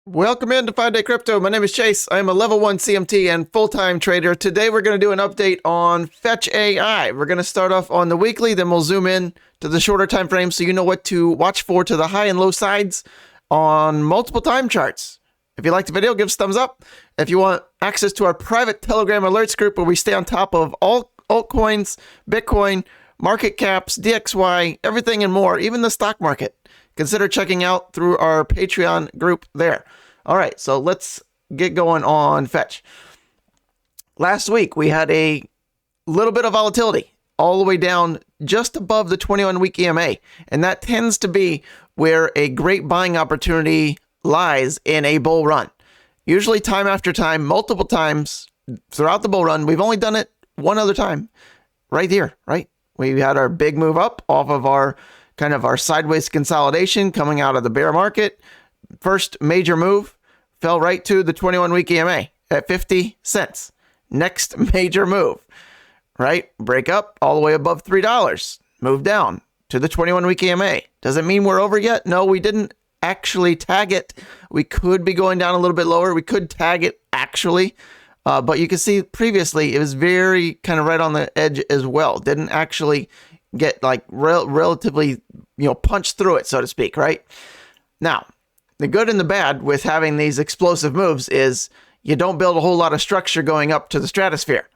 Welcome into 5-Day Crypto. My name is Chase. I'm a level 1 CMT and full-time trader. Today we're going to do an update on FETCH.AI. We're going to start off on the weekly, then we'll zoom in to the shorter time frame so you know what to watch for to the high and low sides on multiple time charts. If you like the video, give us a thumbs up. If you want access to our private Telegram alerts group where we stay on top of all altcoins, Bitcoin, market caps, DXY, everything and more, even the stock market, consider checking out through our Patreon group there. All right, so let's get going on Fetch. Last week, we had a little bit of volatility all the way down just above the 21-week EMA, and that tends to be where a great buying opportunity lies in a bull run. Usually time after time, multiple times throughout the bull run. We've only done it one other time right here, right? We had our big move up off of our kind of our sideways consolidation coming out of the bear market. First major move fell right to the 21-week EMA at 50 cents. Next major move, right? Break up all the way above $3. Move down to the 21-week EMA. Does it mean we're over yet? No, we didn't actually tag it. We could be going down a little bit lower. We could tag it actually. But you can see previously it was very kind of right on the edge as well. Didn't actually get like relatively, punched through it, so to speak, right? Now, the good and the bad with having these explosive moves is you don't build a whole lot of structure going up to the stratosphere.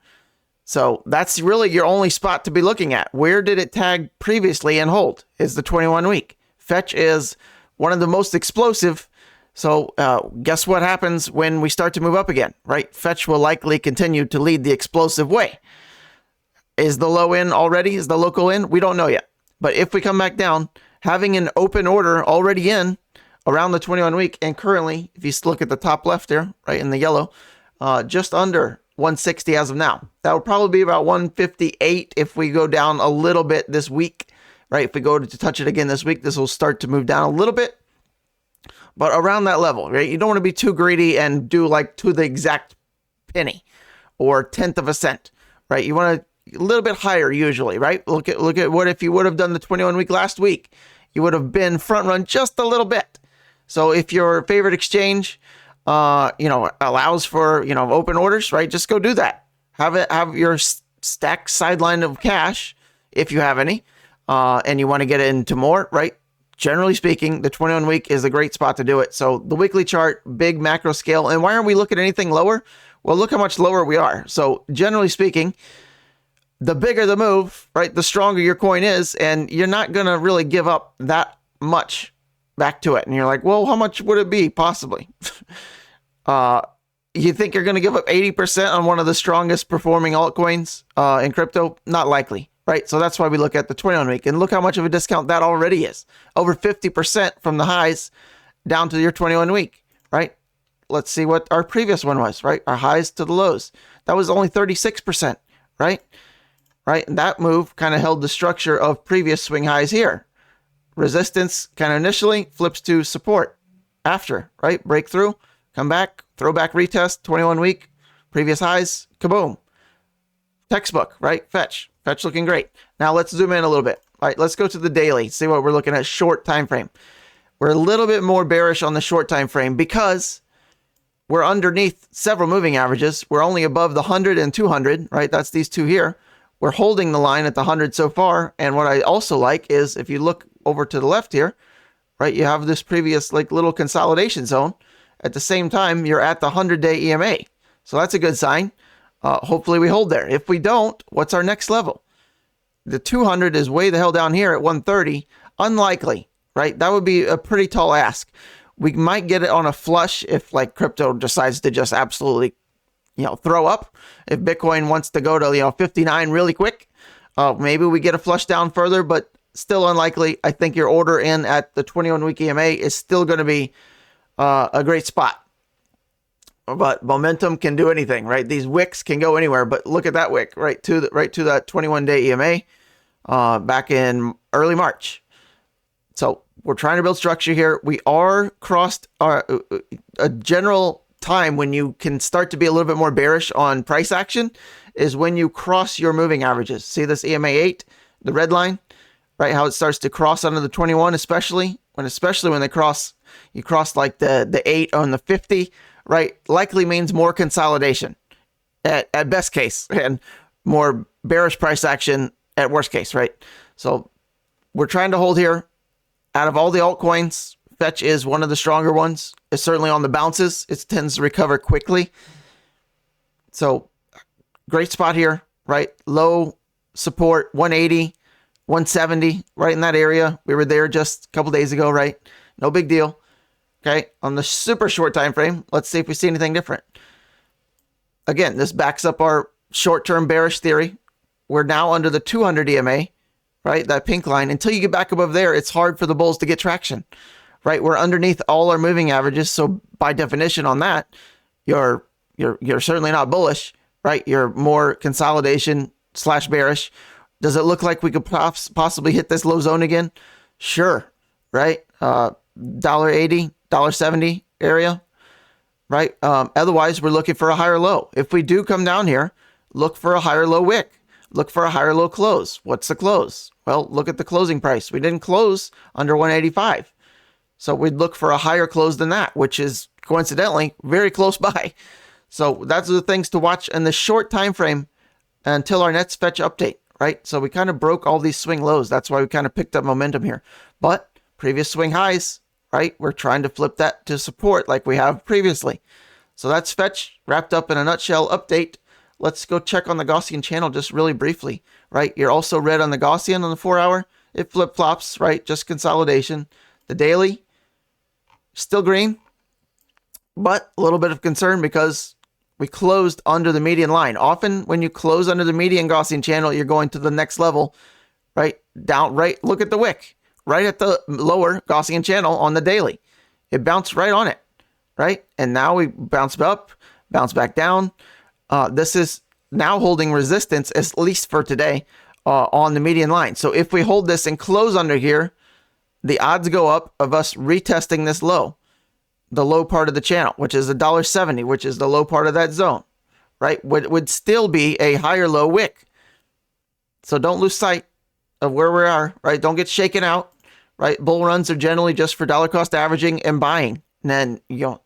So that's really your only spot to be looking at. Where did it tag previously and hold is the 21-week. Fetch is one of the most explosive. So guess what happens when we start to move up again, right? Fetch will likely continue to lead the explosive way. Is the low in already? Is the local in? We don't know yet. But if we come back down, having an open order already in around the 21-week, and currently, if you look at the top left there, right in the yellow, just under 160 as of now. That would probably be about 158 if we go down a little bit this week, right? If we go to touch it again this week, this will start to move down a little bit. But around that level, right? You don't want to be too greedy and do like to the exact penny or tenth of a cent, right? You want to a little bit higher usually, right? Look at what if you would have done the 21-week last week. You would have been front run just a little bit. So if your favorite exchange, allows for, open orders, right? Just go do that. Have your stacked sideline of cash if you have any, and you want to get into more, right? Generally speaking, the 21-week is a great spot to do it. So the weekly chart, big macro scale. And why aren't we looking at anything lower? Well, look how much lower we are. So generally speaking, the bigger the move, right, the stronger your coin is, and you're not going to really give up that much back to it. And you're like, well, how much would it be? Possibly. You think you're going to give up 80% on one of the strongest performing altcoins in crypto? Not likely, right? So that's why we look at the 21-week. And look how much of a discount that already is. Over 50% from the highs down to your 21-week, right? Let's see what our previous one was, right? Our highs to the lows. That was only 36%, right? Right, and that move kind of held the structure of previous swing highs here. Resistance kind of initially flips to support after, right? Breakthrough, come back, throwback retest, 21-week, previous highs, kaboom. Textbook, right? Fetch looking great. Now let's zoom in a little bit. All right, let's go to the daily, see what we're looking at short time frame. We're a little bit more bearish on the short time frame because we're underneath several moving averages. We're only above the 100 and 200, right? That's these two here. We're holding the line at the 100 so far. And what I also like is if you look over to the left here, right, you have this previous like little consolidation zone. At the same time, you're at the 100-day EMA. So that's a good sign. Hopefully we hold there. If we don't, what's our next level? The 200 is way the hell down here at 130. Unlikely, right? That would be a pretty tall ask. We might get it on a flush if like crypto decides to just absolutely throw up. If Bitcoin wants to go to, 59 really quick, maybe we get a flush down further, but still unlikely. I think your order in at the 21-week EMA is still going to be a great spot. But momentum can do anything, right? These wicks can go anywhere, but look at that wick right to that 21-day EMA back in early March. So we're trying to build structure here. We are crossed a general time when you can start to be a little bit more bearish on price action is when you cross your moving averages. See this EMA 8, the red line, right? How it starts to cross under the 21, especially when they cross You crossed like the 8 on the 50, right? Likely means more consolidation at best case, and more bearish price action at worst case, right? So we're trying to hold here. Out of all the altcoins, Fetch is one of the stronger ones. It's certainly on the bounces. It tends to recover quickly. So great spot here, right? Low support, 180, 170, right in that area. We were there just a couple days ago, right? No big deal. Okay, on the super short time frame, let's see if we see anything different. Again, this backs up our short-term bearish theory. We're now under the 200 EMA, right? That pink line. Until you get back above there, it's hard for the bulls to get traction, right? We're underneath all our moving averages. So by definition on that, you're certainly not bullish, right? You're more consolidation / bearish. Does it look like we could possibly hit this low zone again? Sure, right? $1.80, $1.70 area, right? Otherwise, we're looking for a higher low. If we do come down here, look for a higher low wick. Look for a higher low close. What's the close? Well, look at the closing price. We didn't close under 185. So we'd look for a higher close than that, which is coincidentally very close by. So that's the things to watch in the short time frame until our next fetch update, right? So we kind of broke all these swing lows. That's why we kind of picked up momentum here. But previous swing highs, right? We're trying to flip that to support like we have previously. So that's Fetch wrapped up in a nutshell update. Let's go check on the Gaussian channel just really briefly, right? You're also red on the Gaussian on the 4-hour. It flip-flops, right? Just consolidation. The daily, still green, but a little bit of concern because we closed under the median line. Often when you close under the median Gaussian channel, you're going to the next level, right? Down, right? Look at the wick, right at the lower Gaussian channel on the daily. It bounced right on it, right? And now we bounce up, bounce back down. This is now holding resistance, at least for today, on the median line. So if we hold this and close under here, the odds go up of us retesting this low, the low part of the channel, which is $1.70, which is the low part of that zone, right? Would still be a higher low wick. So don't lose sight of where we are, right? Don't get shaken out, right? Bull runs are generally just for dollar cost averaging and buying. And then,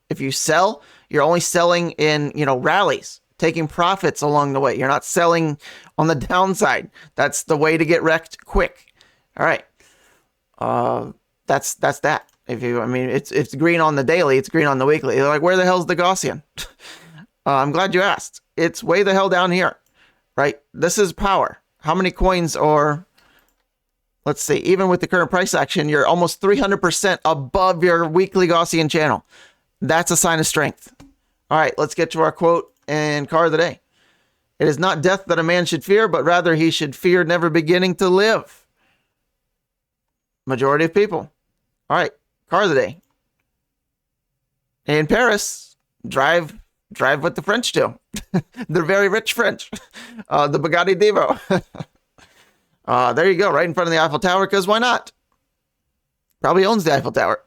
if you sell, you're only selling in, rallies, taking profits along the way. You're not selling on the downside. That's the way to get wrecked quick. All right. That's that. It's green on the daily. It's green on the weekly. You're like, where the hell's the Gaussian? I'm glad you asked. It's way the hell down here, right? This is power. How many coins are, let's see, even with the current price action, you're almost 300% above your weekly Gaussian channel. That's a sign of strength. All right, let's get to our quote and card of the day. It is not death that a man should fear, but rather he should fear never beginning to live. Majority of people. All right, card of the day. In Paris, drive what the French do. They're very rich French. The Bugatti Divo. There you go, right in front of the Eiffel Tower, because why not? Probably owns the Eiffel Tower.